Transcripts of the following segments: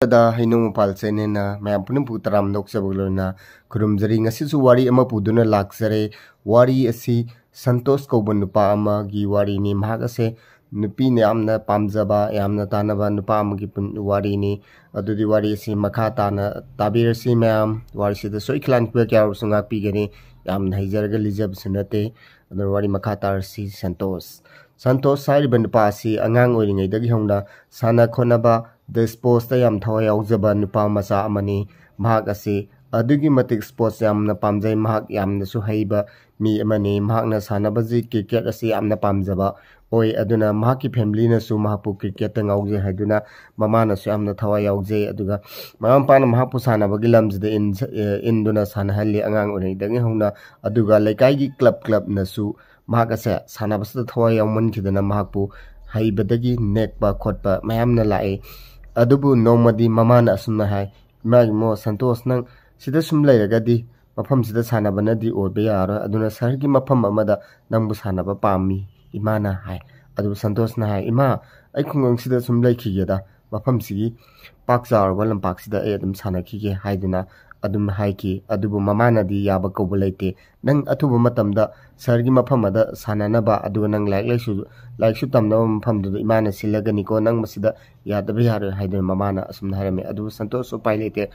da hainung palsene na mayam punum putaram nok sabulona kurumjari ngasisu wari ama puduna laksare wari asi Santos Koban nupa ama gi wari ni mahak ase nupi ne amna pamjaba yamna tanaba nupa ama gi wari ni adudi wari asi makha tana tabir si mayam wari si da soiklan kwa kya rusunga pigani yamna hijaraga lijab sunate adu wari makha tar si Santos sai ban pa si angang oiringai dagi hongna sana khonaba the sports ta yam thawai yaujaba nupa macha amani mahak ase adugi matik sports yamna pamjai mahak yamna su haiba mi amani mahakna sanabaji cricket ase yamna pamjaba oi aduna mahaki family na su mahapu cricket ta ngauje haiduna mama na su yamna thawai yauje aduga mamam pana mahapu sanabagi lamjida induna sanahalli angang orai dagi hongna aduga laikai gi club na su mahak ase sanabasda thawai yawman kidana mahakpu haibadagi nekpa khotpa mayamna lae adubu nomadi mamana asumna hai magi mo Santos nang sida sum lairagadi mafam sida sanaba di obe yaro aduna sargi mafam amada nangbu sanaba pami imana hai adu Santos na hai ima ai khungang sida sum laikhigeda mafam sigi pak jar walam pak sida ai adum sanakhige haiduna adum haiki adubu mamana di yaba kobulaite nang athuba matamda sargi mafam ada sananaba adu nang like tamna mafam du imana silagani ko nang masida yadaba yar haiduna mamana asumna harame adu Santos upailete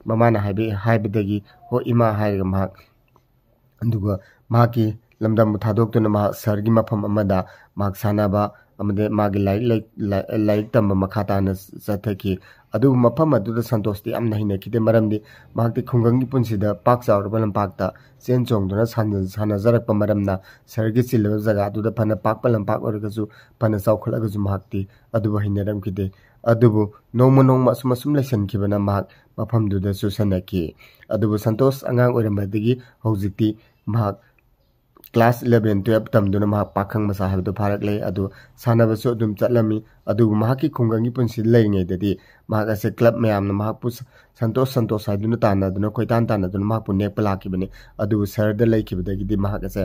mamana haibidagi ho ima haiga mahak anduga mahaki lamdam thadoktuna mahak sargi mafam amada mahak sanaba amade magi like tamba makhata na sathaki adu mafam adu Santos ti amna hina kide maramdi mahakti khungangi punsida pak chawrba lampakta chen chongduna sana jarakpa maramna sargi chilba jaga adu da phana pakpa lampak orgasu phana chawkhalagasu mahakti adu hinaram kide adubu nongma sum lesson kibana mahak mafam du da susanaki adubu Santos angang orambadagi hojikti mahak class 11 12 tamduna mahak pakhang masa habdu pharak lei adu sanabasu dum chatlami adu mahaki khungangi punsi leingei dadi mahak ase club mayam na mahak pu Santos haiduna tana duna koitan tana duna mahak pu nek palaki bane adu sarda leikibadagi di mahak ase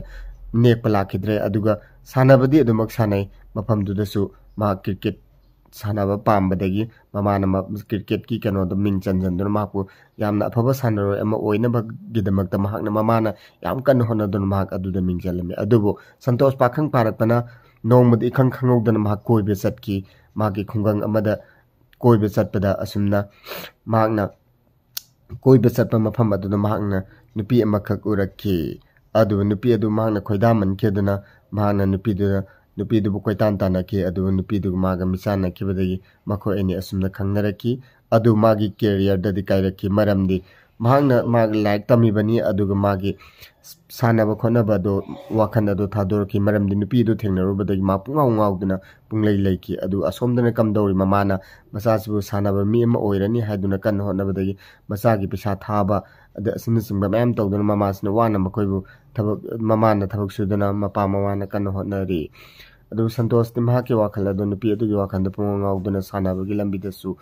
nek palaki dre aduga sanabadi adumak sanai mafam du dasu mahak cricket sanaba pambadagi mamana cricket ki kano da ming chanjanduna mahak yamna afaba sanaro ama oina bagidamagta mahakna mamana yam kan honadun mahak aduda mingjalami adubo Santos pakhang parakpana nongmadi ikhang khangogdana mahak koibe chatki magi khungang amada koibe chatpada asumna mahakna koibe chatpa mafam aduda mahakna nupi amakhak urakki adu nupi adu mahakna khoidaman keduna mahakna nupi du koitan tanaki adu nupi du maga misana kibadagi makho eni asumna khangnaraki adu magi career dadi kairaki maramdi mahakna mag like tamibani aduga magi sanaba khonaba do wakhan adu thadorki maramdi nupi du thengnarubadagi mapungaw ngawduna punglei leiki adu asomdana kamdori mamana masasibu sanaba mi ama oirani haiduna kan honabadagi masagi pisa thaba ada asina singba mayam tawduna mamasna wana makoibu thabak mamana thabak suduna mapa mamana kan honari adu Santos ti mahaki wakhala do nupi adu wakhanda pungawduna sanabagi lambidasu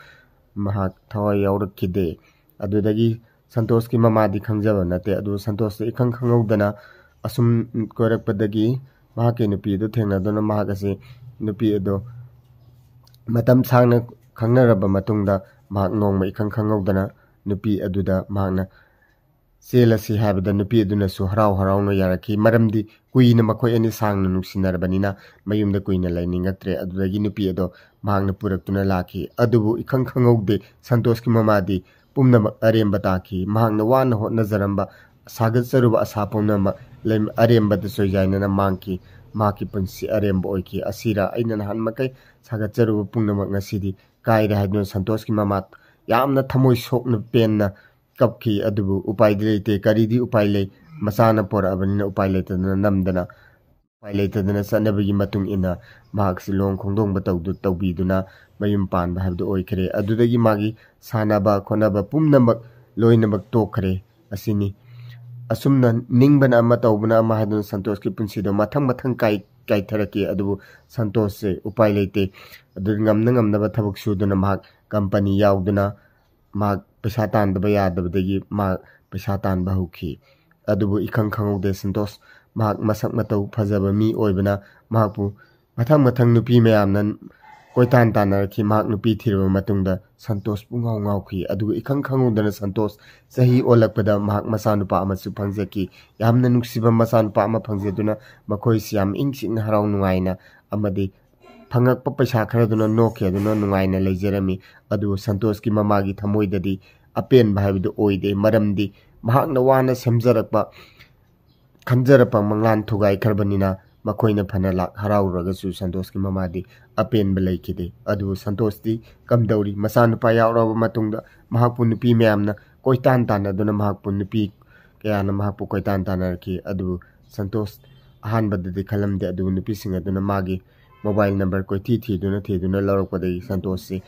mahak thawai yaurakide adudagi Santos ki mamadi khangjaba nate adu Santos ikhang khangawdana asum korakpadagi mahaki nupi adu thengnaduna mahak ase nupi adu matam sangna khangnaraba matungda mahak nongma ikhang khangawdana nupi aduda mahakna selasi habada nupi aduna su harau no yaraki maramdi kuina makhoi ani sangna nungsinarbanina mayumda kuina lainingatre adudagi nupi ado mahakna puraktuna laki adubu ikhang khangawde Santos ki mamadi pumna aremba taki mahakna wana hotna zaramba sagat saruba asapumna lem aremba da soijaina na mangki maki punsi aremba oiki asira aina nahan makai sagat saruba pungna ngasidi kaira haiduna Santos ki mamat yamna thamoi sokna penna kapki adubu upai dilete karidi upai lei masana pora abanina upai leitadana namdana upai leitadana sanabagi matung ina mahak silong khongdong batawdu tawbiduna mayum panba habdu oikre adudagi magi sanaba khonaba pumnamak loinamak tokre asini asumna ningbana ama tawbuna ama hadun Santos ki punsido mathang kai tharaki adubu Santos se upai leite adu ngamnaba thabak suduna mahak company yauduna mahak pesa tandaba yadabadagi mahak pesa tanba hauki adubu ikhang khangaude Santos mahak masak matau phajaba mi oibana mahakpu mathang nupi mayamna koitan tanarki mahak nupi thirba matungda Santosh pungau ngauki aduga ikhang khangudana Santosh sahi olakpada mahak masanupa amasu phangjaki yamna nungsiba masanupa ama phangjeduna makhoi siam ingsikna harau nungaina amadi phangakpa paisa kharaduna nokia duna nungaina leijerami adu Santosh ki mamagi thamoidadi apen bhaibidu oide maramdi mahakna wana semjarakpa khanjarapa manglan thugai kharbanina makoina phana lak harau ragasu Santosh ki mamadi apen balaikide adu Santosh di kamdauri masanupa yauraba matungda mahakpu nupi mayamna koitan tanaduna mahakpu nupi kayana mahakpu koitan tanarki adu Santosh ahanbadadi khalamde adu nupi singaduna magi mobile number koi thiduna laurakpadai Santosh se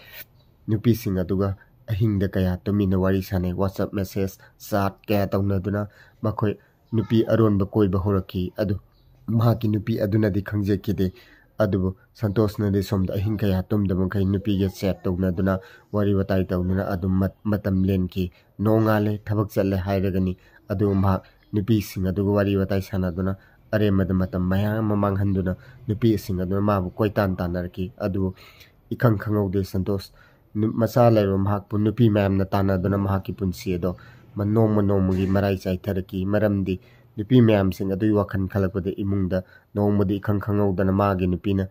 nupi singaduga ahingda kaya tumina wari sane WhatsApp message chat kaya taunaduna makhoi nupi aronba koiba horaki adu mahaki nupi aduna di khangjakide adu Santosh na de somda ahin kaya tumdaba kai nupi ge chat taunaduna wari watai taununa adu matam lenki nongale thabak challe hairagani adu mahak nupi singaduga wari watai sanaduna aremada matam mayam mamanghanduna nupi singaduna mabu koitan tanarki adu ikhang khangaude Santosh masa laiba mahakpu nupi mayamna tanaduna mahaki punsi ado nongmagi marai chaitharaki maramdi nupi mayam sing adui wakhan khalakpada imungda nongmadi ikhang khangaudana magi nupina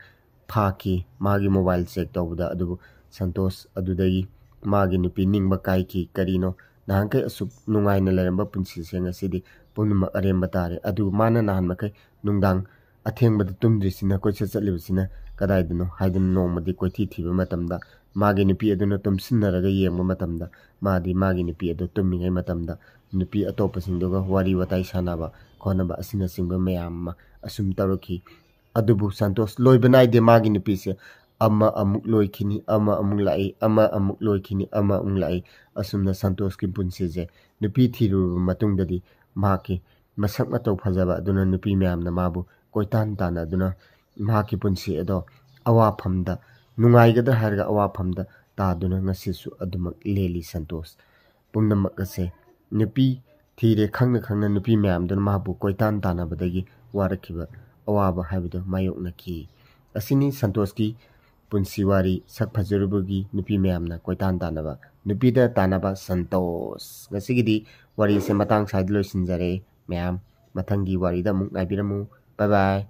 phaki magi mobile check tawda adu Santosh adudagi magi nupi ningba kaiki karino nahankai asuk nungaina leramba punsi senga sidi punma aremba tare adu mana nahan makai nungdang athengbada tumdrisina koicha chatlibsina kadaidano haidun nongmadi koithi thiba matamda magi nupi aduna tumsinnaraga yengba matamda madi magi nupi adu tummingai matamda nupi atopasingdoga wari watai sanaba khonaba asina singba mayam asum taraki adubu Santosh loibanaide magi nupi se ama amuk loikhini ama amuk lai ama amuk loikhini ama amuk lai asumna Santosh ki punsi je nupi thiru matungdadi maki masak matau phajaba aduna nupi mayamna mabu koitan tana aduna maki punsi ado awaphamda nungaigada harga awaphamda taduna ngasisu adumak leli Santosh pumnamak ase nupi thire khangna nupi mayamduna mabu koitan tanabadagi warakhiba awaba haibido mayoknaki asini Santosh ki punsi wari sak phajarubugi nupi mayamna koitan tanaba nupida tanaba Santosh ngasigidi wari se matang side loisinjare mayam mathangi wari da muk ngaibiramu bye bye